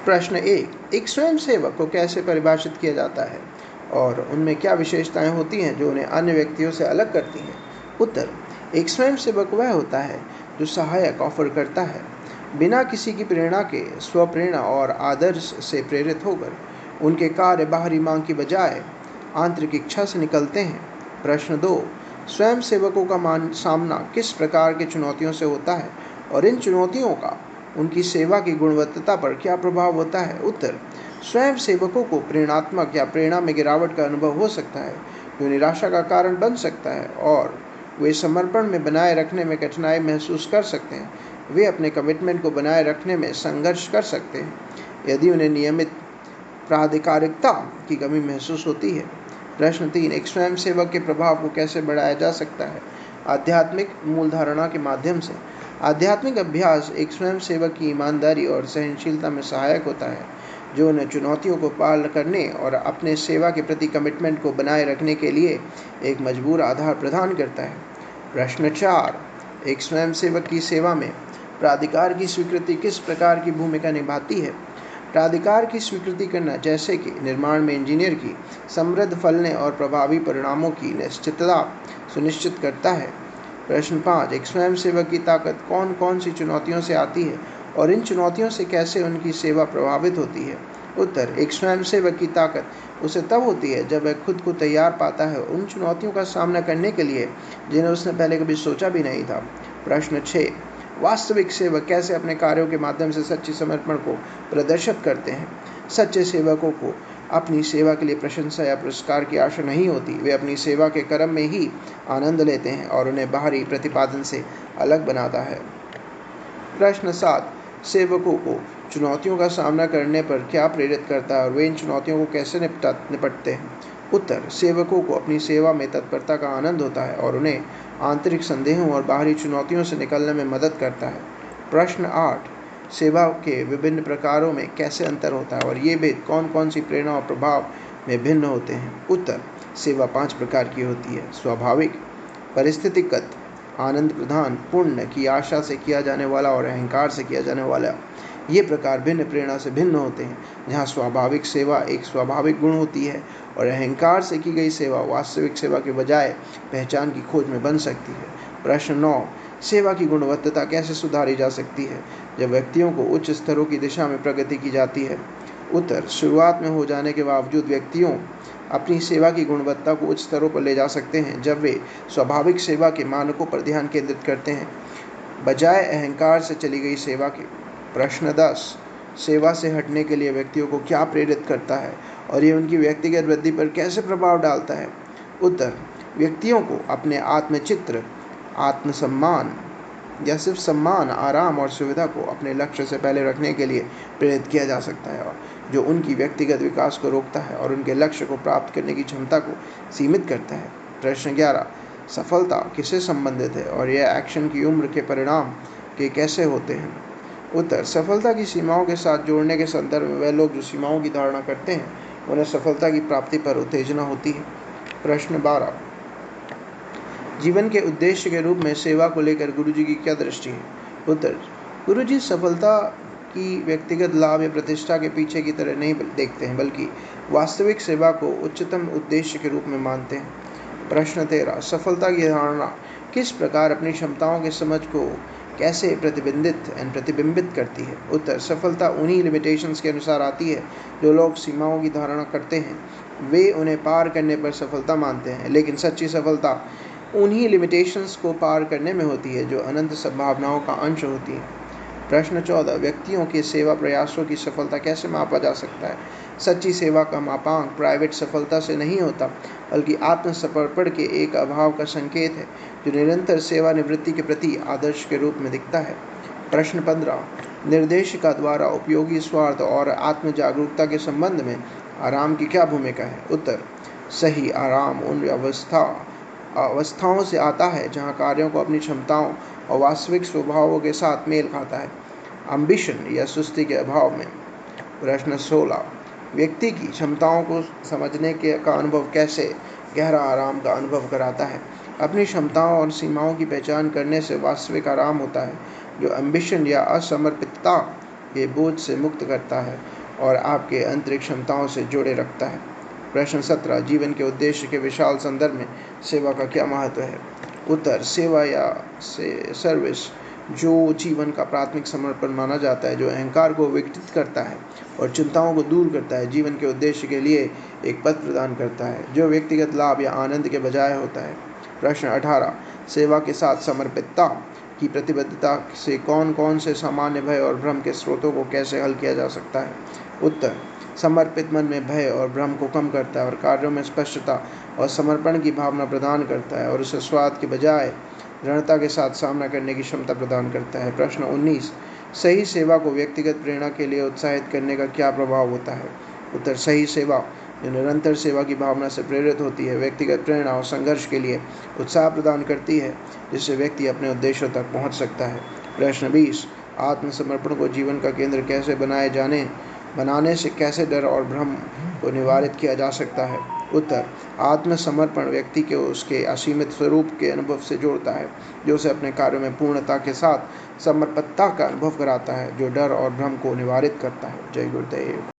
प्रश्न 1, एक स्वयंसेवक को कैसे परिभाषित किया जाता है और उनमें क्या विशेषताएं होती हैं जो उन्हें अन्य व्यक्तियों से अलग करती हैं? उत्तर, एक स्वयंसेवक वह होता है जो सहायक ऑफर करता है, बिना किसी की प्रेरणा के, स्वप्रेरणा और आदर्श से प्रेरित होकर। उनके कार्य बाहरी मांग की बजाय आंतरिक इच्छा से निकलते हैं। प्रश्न 2, स्वयंसेवकों का सामना किस प्रकार की चुनौतियों से होता है और इन चुनौतियों का उनकी सेवा की गुणवत्ता पर क्या प्रभाव होता है? उत्तर, स्वयं सेवकों को प्रेरणात्मक या प्रेरणा में गिरावट का अनुभव हो सकता है, जो निराशा का कारण बन सकता है, और वे समर्पण में बनाए रखने में कठिनाई महसूस कर सकते हैं। वे अपने कमिटमेंट को बनाए रखने में संघर्ष कर सकते हैं यदि उन्हें नियमित प्राधिकारिकता की कमी महसूस होती है। प्रश्न 3, एक स्वयंसेवक के प्रभाव को कैसे बढ़ाया जा सकता है? आध्यात्मिक मूलधारणा के माध्यम से। आध्यात्मिक अभ्यास एक स्वयंसेवक की ईमानदारी और सहनशीलता में सहायक होता है, जो उन्हें चुनौतियों को पार करने और अपने सेवा के प्रति कमिटमेंट को बनाए रखने के लिए एक मजबूर आधार प्रदान करता है। प्रश्न 4, एक स्वयंसेवक की सेवा में प्राधिकार की स्वीकृति किस प्रकार की भूमिका निभाती है? प्राधिकार की स्वीकृति करना, जैसे कि निर्माण में इंजीनियर की, समृद्ध फलने और प्रभावी परिणामों की निश्चितता सुनिश्चित करता है। प्रश्न 5, एक स्वयंसेवक की ताकत कौन कौन सी चुनौतियों से आती है और इन चुनौतियों से कैसे उनकी सेवा प्रभावित होती है? उत्तर, एक स्वयंसेवक की ताकत उसे तब होती है जब वह खुद को तैयार पाता है उन चुनौतियों का सामना करने के लिए जिन्हें उसने पहले कभी सोचा भी नहीं था। प्रश्न 6, वास्तविक सेवक कैसे अपने कार्यों के माध्यम से सच्ची समर्पण को प्रदर्शित करते हैं? सच्चे सेवकों को अपनी सेवा के लिए प्रशंसा या पुरस्कार की आशा नहीं होती। वे अपनी सेवा के कर्म में ही आनंद लेते हैं और उन्हें बाहरी प्रतिपादन से अलग बनाता है। प्रश्न 7, सेवकों को चुनौतियों का सामना करने पर क्या प्रेरित करता है और वे इन चुनौतियों को कैसे निपटते हैं? उत्तर, सेवकों को अपनी सेवा में तत्परता का आनंद होता है और उन्हें आंतरिक संदेहों और बाहरी चुनौतियों से निकलने में मदद करता है। प्रश्न 8, सेवा के विभिन्न प्रकारों में कैसे अंतर होता है और ये भेद कौन कौन सी प्रेरणा और प्रभाव में भिन्न होते हैं? उत्तर, सेवा 5 प्रकार की होती है: स्वाभाविक, परिस्थितिगत, आनंद प्रधान, पुण्य की आशा से किया जाने वाला और अहंकार से किया जाने वाला। ये प्रकार भिन्न प्रेरणा से भिन्न होते हैं, जहाँ स्वाभाविक सेवा एक स्वाभाविक गुण होती है और अहंकार से की गई सेवा वास्तविक सेवा के बजाय पहचान की खोज में बन सकती है। प्रश्न 9, सेवा की गुणवत्ता कैसे सुधारी जा सकती है जब व्यक्तियों को उच्च स्तरों की दिशा में प्रगति की जाती है? उत्तर, शुरुआत में हो जाने के बावजूद व्यक्तियों अपनी सेवा की गुणवत्ता को उच्च स्तरों पर ले जा सकते हैं जब वे स्वाभाविक सेवा के मानकों पर ध्यान केंद्रित करते हैं, बजाय अहंकार से चली गई सेवा के। प्रश्न 10, सेवा से हटने के लिए व्यक्तियों को क्या प्रेरित करता है और ये उनकी व्यक्तिगत वृद्धि पर कैसे प्रभाव डालता है? उत्तर, व्यक्तियों को अपने आत्मचित्र, आत्मसम्मान या सिर्फ सम्मान, आराम और सुविधा को अपने लक्ष्य से पहले रखने के लिए प्रेरित किया जा सकता है, जो उनकी व्यक्तिगत विकास को रोकता है और उनके लक्ष्य को प्राप्त करने की क्षमता को सीमित करता है। प्रश्न 11, सफलता किससे संबंधित है और यह एक्शन की उम्र के परिणाम के कैसे होते हैं? उत्तर, सफलता की सीमाओं के साथ जोड़ने के संदर्भ में वह लोग जो सीमाओं की धारणा करते हैं उन्हें सफलता की प्राप्ति पर उत्तेजना होती है। प्रश्न 12, जीवन के उद्देश्य के रूप में सेवा को लेकर गुरुजी की क्या दृष्टि है? उत्तर, गुरुजी सफलता की व्यक्तिगत लाभ या प्रतिष्ठा के पीछे की तरह नहीं देखते हैं, बल्कि वास्तविक सेवा को उच्चतम उद्देश्य के रूप में मानते हैं। प्रश्न 13, सफलता की धारणा किस प्रकार अपनी क्षमताओं के समझ को कैसे प्रतिबिंबित करती है? उत्तर, सफलता उन्हीं लिमिटेशंस के अनुसार आती है जो लोग सीमाओं की धारणा करते हैं। वे उन्हें पार करने पर सफलता मानते हैं, लेकिन सच्ची सफलता उन्हीं लिमिटेशंस को पार करने में होती है जो अनंत संभावनाओं का अंश होती है। प्रश्न 14, व्यक्तियों के सेवा प्रयासों की सफलता कैसे मापा जा सकता है? सच्ची सेवा का मापांक प्राइवेट सफलता से नहीं होता, बल्कि आत्मसमर्पण के एक अभाव का संकेत है जो निरंतर सेवानिवृत्ति के प्रति आदर्श के रूप में दिखता है। प्रश्न 15, निर्देशिका द्वारा उपयोगी स्वार्थ और आत्म जागरूकता के संबंध में आराम की क्या भूमिका है? उत्तर, सही आराम उन अवस्थाओं से आता है जहाँ कार्यों को अपनी क्षमताओं और वास्तविक स्वभावों के साथ मेल खाता है, एम्बिशन या सुस्ती के अभाव में। प्रश्न 16, व्यक्ति की क्षमताओं को समझने का अनुभव कैसे गहरा आराम का अनुभव कराता है? अपनी क्षमताओं और सीमाओं की पहचान करने से वास्तविक आराम होता है, जो एम्बिशन या असमर्पितता ये बोझ से मुक्त करता है और आपके आंतरिक क्षमताओं से जोड़े रखता है। प्रश्न 17, जीवन के उद्देश्य के विशाल संदर्भ में सेवा का क्या महत्व है? उत्तर, सेवा या सर्विस जो जीवन का प्राथमिक समर्पण माना जाता है, जो अहंकार को विकसित करता है और चिंताओं को दूर करता है, जीवन के उद्देश्य के लिए एक पथ प्रदान करता है जो व्यक्तिगत लाभ या आनंद के बजाय होता है। प्रश्न 18, सेवा के साथ समर्पितता की प्रतिबद्धता से कौन कौन से सामान्य भय और भ्रम के स्रोतों को कैसे हल किया जा सकता है? उत्तर, समर्पित मन में भय और भ्रम को कम करता है और कार्यों में स्पष्टता और समर्पण की भावना प्रदान करता है और उसे स्वाद के बजाय दृढ़ता के साथ सामना करने की क्षमता प्रदान करता है। प्रश्न 19, सही सेवा को व्यक्तिगत प्रेरणा के लिए उत्साहित करने का क्या प्रभाव होता है? उत्तर, सही सेवा जो निरंतर सेवा की भावना से प्रेरित होती है, व्यक्तिगत प्रेरणा और संघर्ष के लिए उत्साह प्रदान करती है, जिससे व्यक्ति अपने उद्देश्यों तक पहुंच सकता है। प्रश्न 20, आत्मसमर्पण को जीवन का केंद्र कैसे बनाने से कैसे डर और भ्रम को निवारित किया जा सकता है? उत्तर, आत्मसमर्पण व्यक्ति को उसके असीमित स्वरूप के अनुभव से जोड़ता है, जो उसे अपने कार्यों में पूर्णता के साथ समर्पितता का अनुभव कराता है, जो डर और भ्रम को निवारित करता है। जय गुरुदेव।